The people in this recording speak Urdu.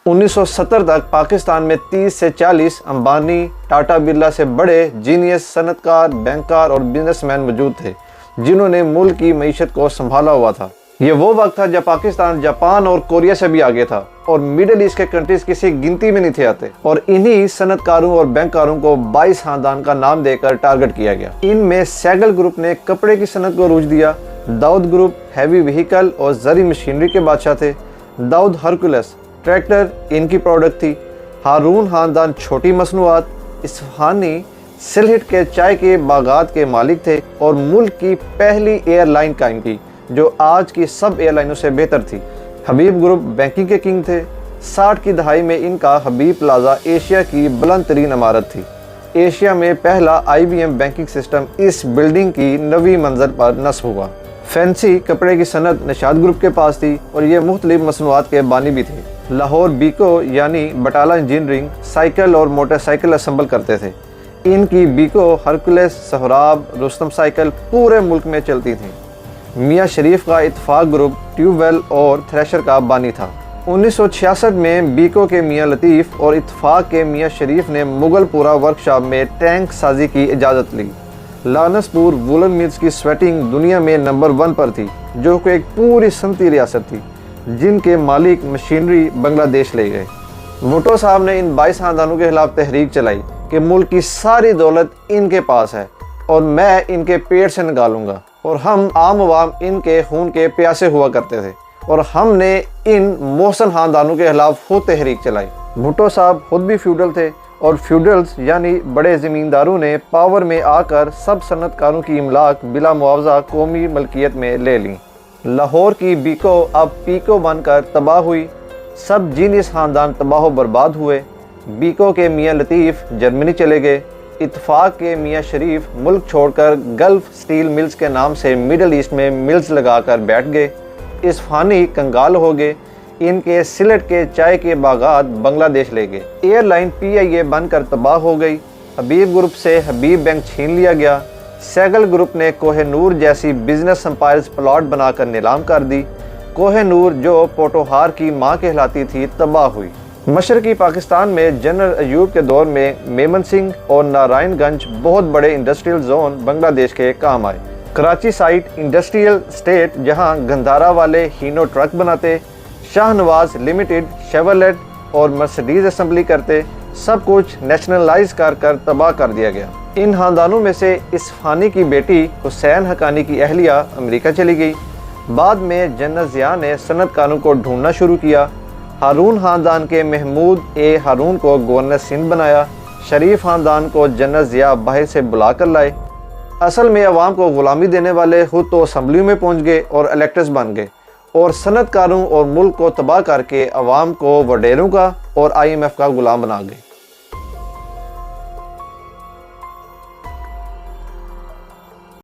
1970 تک پاکستان میں 30 سے 40 امبانی، ٹاٹا برلا سے بڑے جینیس، صنعتکار، بینکار اور بزنس مین موجود تھے جنہوں نے ملک کی معیشت کو سنبھالا ہوا تھا۔ یہ وہ وقت تھا جب پاکستان جاپان اور کوریا سے بھی آگے تھا اور میڈل ایسٹ کے کنٹریز کسی گنتی میں نہیں تھے آتے، اور انہی صنعتکاروں اور بینکاروں کو 22 خاندان کا نام دے کر ٹارگٹ کیا گیا۔ ان میں سیگل گروپ نے کپڑے کی صنعت کو عروج دیا، داؤد گروپ ہیوی وہیکل اور زرعی مشینری کے بادشاہ تھے، داؤد ہرکولس ٹریکٹر ان کی پروڈکٹ تھی، ہارون خاندان چھوٹی مصنوعات، اصفہانی سلہٹ کے چائے کے باغات کے مالک تھے اور ملک کی پہلی ایئر لائن قائم کی جو آج کی سب ایئر لائنوں سے بہتر تھی۔ حبیب گروپ بینکنگ کے کنگ تھے۔ 60 کی دہائی میں ان کا حبیب پلازا ایشیا کی بلند ترین عمارت تھی۔ ایشیا میں پہلا IBM بینکنگ سسٹم اس بلڈنگ کی 9ویں منزل پر نصب ہوا۔ فینسی کپڑے کی صنعت نشاد گروپ کے پاس تھی اور یہ مختلف مصنوعات کے بانی بھی تھے۔ لاہور بیکو یعنی بٹالہ انجینئرنگ سائیکل اور موٹر سائیکل اسمبل کرتے تھے۔ ان کی بیکو، ہرکولس، سہراب، رستم سائیکل پورے ملک میں چلتی تھیں۔ میاں شریف کا اتفاق گروپ ٹیوب ویل اور تھریشر کا بانی تھا۔ 1966 میں بیکو کے میاں لطیف اور اتفاق کے میاں شریف نے مغل پورہ ورکشاپ میں ٹینک سازی کی اجازت لی۔ لانس پور وولن ملز کی سویٹنگ دنیا میں نمبر 1 پر تھی جو کہ ایک پوری صنعتی ریاست تھی جن کے مالک مشینری بنگلہ دیش لے گئے۔ بھٹو صاحب نے ان 22 خاندانوں کے خلاف تحریک چلائی کہ ملک کی ساری دولت ان کے پاس ہے اور میں ان کے پیٹ سے نکالوں گا، اور ہم عام عوام ان کے خون کے پیاسے ہوا کرتے تھے اور ہم نے ان محسن خاندانوں کے خلاف خود تحریک چلائی۔ بھٹو صاحب خود بھی فیوڈل تھے اور فیوڈلز یعنی بڑے زمینداروں نے پاور میں آ کر سب صنعتکاروں کی املاک بلا معاوضہ قومی ملکیت میں لے لیں۔ لاہور کی بیکو اب پیکو بن کر تباہ ہوئی، سب جینیس خاندان تباہ و برباد ہوئے۔ بیکو کے میاں لطیف جرمنی چلے گئے، اتفاق کے میاں شریف ملک چھوڑ کر گلف سٹیل ملز کے نام سے میڈل ایسٹ میں ملز لگا کر بیٹھ گئے، اصفہانی کنگال ہو گئے، ان کے سلٹ کے چائے کے باغات بنگلہ دیش لے گئے، ایئر لائن PIA بن کر تباہ ہو گئی، حبیب گروپ سے حبیب بینک چھین لیا گیا، سیگل گروپ نے کوہ نور جیسی بزنس امپائرز پلاٹ بنا کر نیلام کر دی، کوہ نور جو پوٹوہار کی ماں کہلاتی تھی تباہ ہوئی۔ مشرقی پاکستان میں جنرل ایوب کے دور میں میمن سنگھ اور نارائن گنج بہت بڑے انڈسٹریل زون بنگلہ دیش کے کام آئے۔ کراچی سائٹ انڈسٹریل اسٹیٹ جہاں گندھارا والے ہینو ٹرک بناتے، شاہ نواز لمیٹڈ شیورلیٹ اور مرسڈیز اسمبلی کرتے، سب کچھ نیشنلائز کر تباہ کر دیا گیا۔ ان خاندانوں میں سے اصفہانی کی بیٹی حسین حقانی کی اہلیہ امریکہ چلی گئی۔ بعد میں جنرل ضیاء نے صنعتکاروں کو ڈھونڈنا شروع کیا۔ ہارون خاندان کے محمود ہارون کو گورنر سندھ بنایا، شریف خاندان کو جنرل ضیاء باہر سے بلا کر لائے۔ اصل میں عوام کو غلامی دینے والے خود تو اسمبلیوں میں پہنچ گئے اور الیکٹرز بن گئے، اور صنعتکاروں اور ملک کو تباہ کر کے عوام کو وڈیروں کا اور IMF کا غلام بنا گئے۔